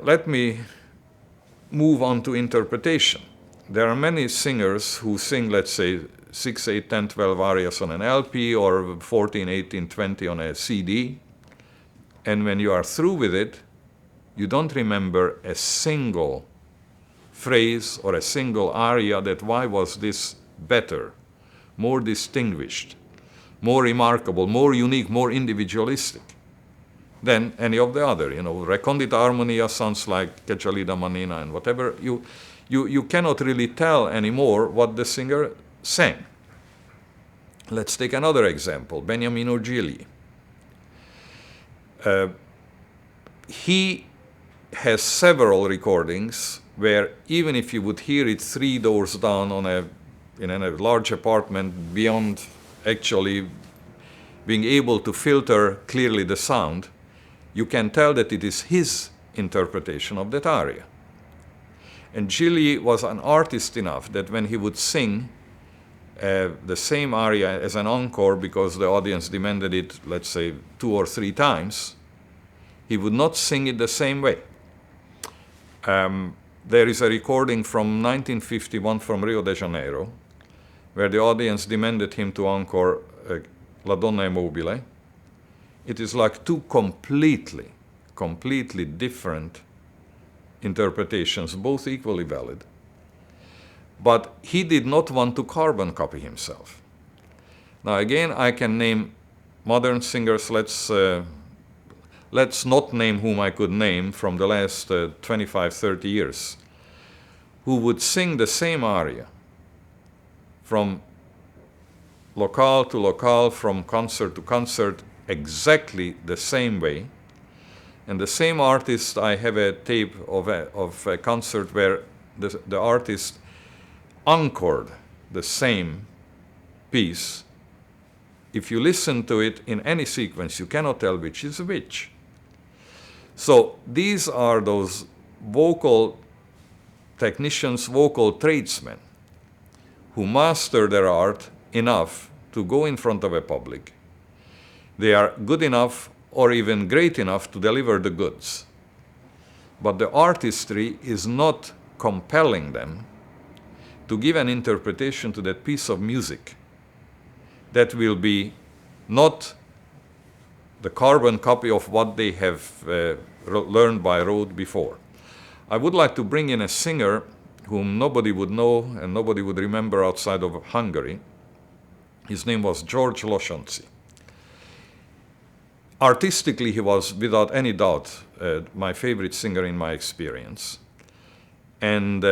Let me move on to interpretation. There are many singers who sing, let's say, 6, 8, 10, 12 arias on an LP or 14, 18, 20 on a CD. And when you are through with it, you don't remember a single phrase or a single aria that why was this better, more distinguished, more remarkable, more unique, more individualistic than any of the other. Recondita Armonia sounds like Che Gelida Manina and whatever. You cannot really tell anymore what the singer sang. Let's take another example, Beniamino Gigli. He has several recordings where even if you would hear it 3 doors down in a large apartment beyond actually being able to filter clearly the sound, you can tell that it is his interpretation of that aria. And Gigli was an artist enough that when he would sing the same aria as an encore because the audience demanded it, let's say, 2 or 3 times, he would not sing it the same way. There is a recording from 1951 from Rio de Janeiro where the audience demanded him to encore La Donna è Mobile. It is like 2 completely different interpretations, both equally valid. But he did not want to carbon copy himself. Now again, I can name modern singers. Let's not name whom I could name from the last 25, 30 years, who would sing the same aria from locale to locale, from concert to concert, exactly the same way. And the same artist, I have a tape of a concert where the artist encored the same piece. If you listen to it in any sequence, you cannot tell which is which. So these are those vocal technicians, vocal tradesmen, who master their art enough to go in front of a public. They are good enough or even great enough to deliver the goods. But the artistry is not compelling them to give an interpretation to that piece of music that will be not the carbon copy of what they have learned by rote before. I would like to bring in a singer whom nobody would know and nobody would remember outside of Hungary. His name was George Losonci. Artistically, he was, without any doubt, my favorite singer in my experience. And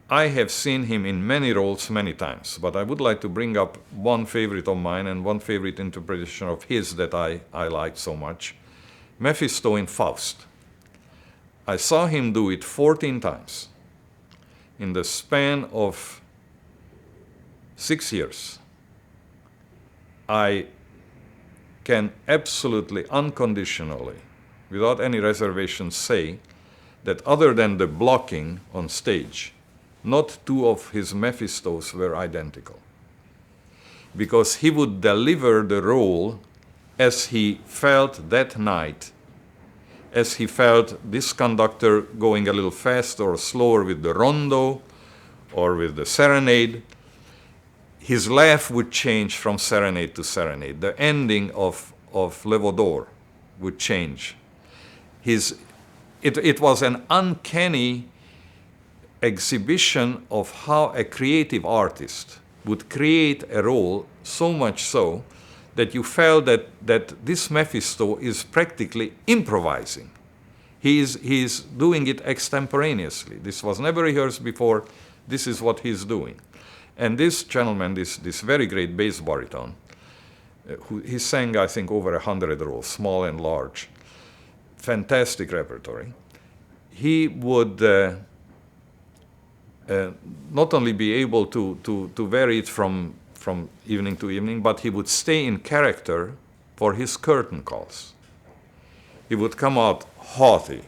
I have seen him in many roles many times, but I would like to bring up one favorite of mine and one favorite interpretation of his that I liked so much, Mephisto in Faust. I saw him do it 14 times in the span of 6 years. I can absolutely, unconditionally, without any reservation, say that other than the blocking on stage, not 2 of his Mephistos were identical. Because he would deliver the role as he felt that night, as he felt this conductor going a little faster or slower with the rondo or with the serenade. His laugh would change from serenade to serenade. The ending of Le Vaudor would change. It was an uncanny exhibition of how a creative artist would create a role, so much so that you felt that this Mephisto is practically improvising. He is doing it extemporaneously. This was never rehearsed before. This is what he's doing. And this gentleman, this very great bass baritone, he sang, I think, over 100 roles, small and large. Fantastic repertory. He would not only be able to vary it from evening to evening, but he would stay in character for his curtain calls. He would come out haughty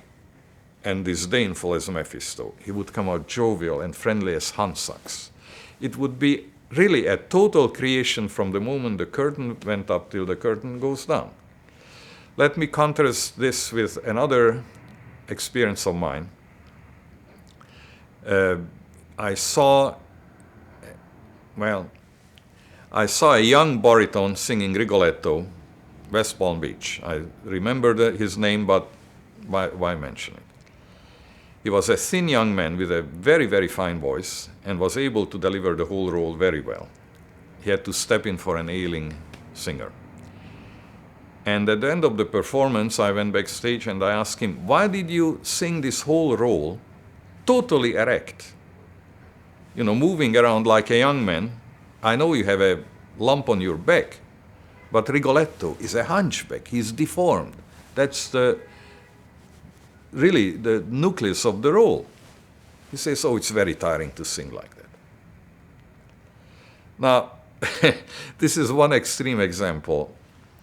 and disdainful as Mephisto. He would come out jovial and friendly as Hansax. It would be really a total creation from the moment the curtain went up till the curtain goes down. Let me contrast this with another experience of mine. I saw a young baritone singing Rigoletto, West Palm Beach. I remember his name, but why mention it? He was a thin young man with a very, very fine voice and was able to deliver the whole role very well. He had to step in for an ailing singer. And at the end of the performance, I went backstage and I asked him, why did you sing this whole role totally erect? You know, moving around like a young man. I know you have a lump on your back, but Rigoletto is a hunchback. He's deformed. That's really the nucleus of the role. He says, oh, it's very tiring to sing like that. Now, this is one extreme example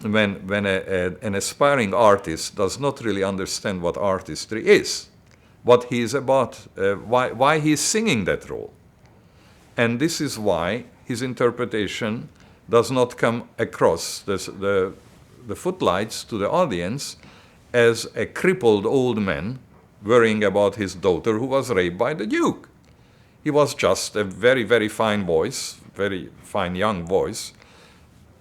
when an aspiring artist does not really understand what artistry is, what he is about, why he is singing that role. And this is why his interpretation does not come across the footlights to the audience as a crippled old man worrying about his daughter who was raped by the Duke. He was just a very, very fine voice, very fine young voice,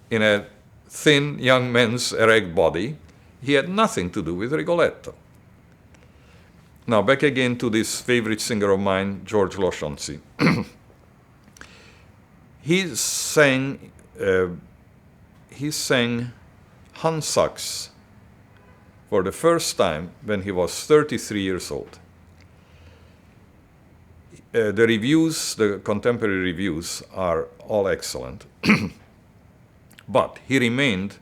in a thin young man's erect body. He had nothing to do with Rigoletto. Now, back again to this favorite singer of mine, George Losonzi. He sang Hansaks for the first time when he was 33 years old. The reviews, the contemporary reviews, are all excellent. But he remained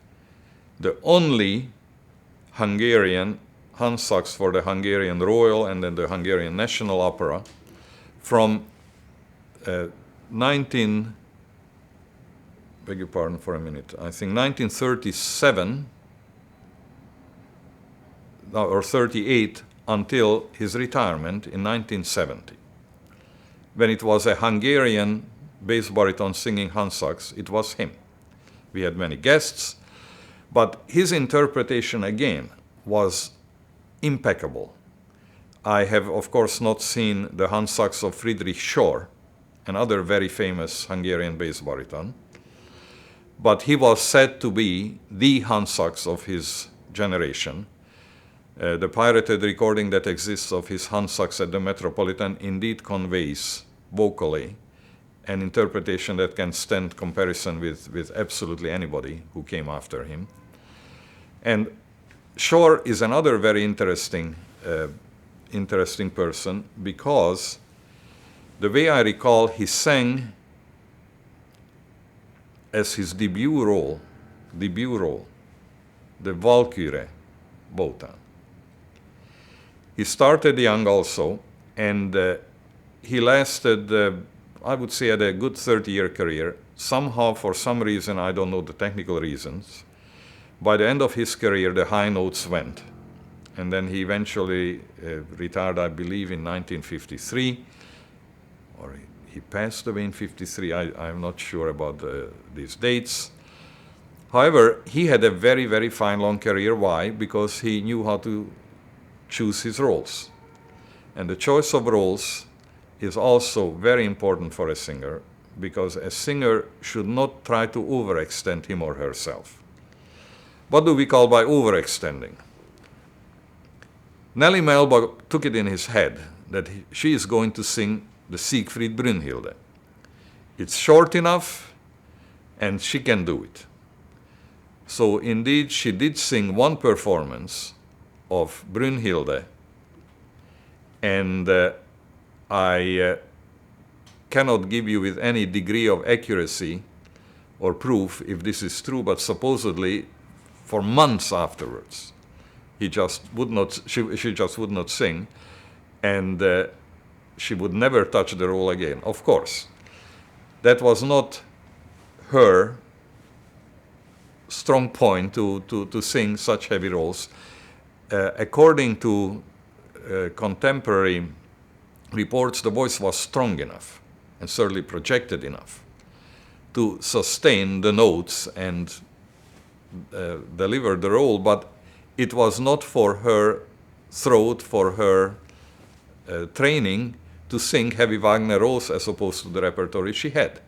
the only Hungarian Hansaks for the Hungarian Royal and then the Hungarian National Opera from 1937 or 38 until his retirement in 1970. When it was a Hungarian bass baritone singing Hansaks, it was him. We had many guests, but his interpretation again was impeccable. I have, of course, not seen the Hansaks of Friedrich Schor, another very famous Hungarian bass baritone, but he was said to be the Hansaks of his generation. The pirated recording that exists of his Hansaks at the Metropolitan indeed conveys vocally an interpretation that can stand comparison with absolutely anybody who came after him. And Schor is another very interesting person because the way I recall, he sang as his debut role, the Valkyrie Wotan. He started young also, and he lasted, I would say, had a good 30-year career. Somehow, for some reason, I don't know the technical reasons, by the end of his career, the high notes went. And then he eventually retired, I believe, in 1953, or he passed away in 53. I'm not sure about these dates. However, he had a very, very fine long career. Why? Because he knew how to choose his roles. And the choice of roles is also very important for a singer, because a singer should not try to overextend him or herself. What do we call by overextending? Nellie Melba took it in his head that she is going to sing the Siegfried Brünnhilde. It's short enough, and she can do it. So indeed, she did sing one performance of Brünnhilde, and I cannot give you with any degree of accuracy or proof if this is true, but supposedly for months afterwards, she just would not sing, and she would never touch the role again. Of course, that was not her strong point to sing such heavy roles. According to contemporary reports, the voice was strong enough and certainly projected enough to sustain the notes and deliver the role, but it was not for her throat for her training to sing heavy Wagner roles as opposed to the repertory she had.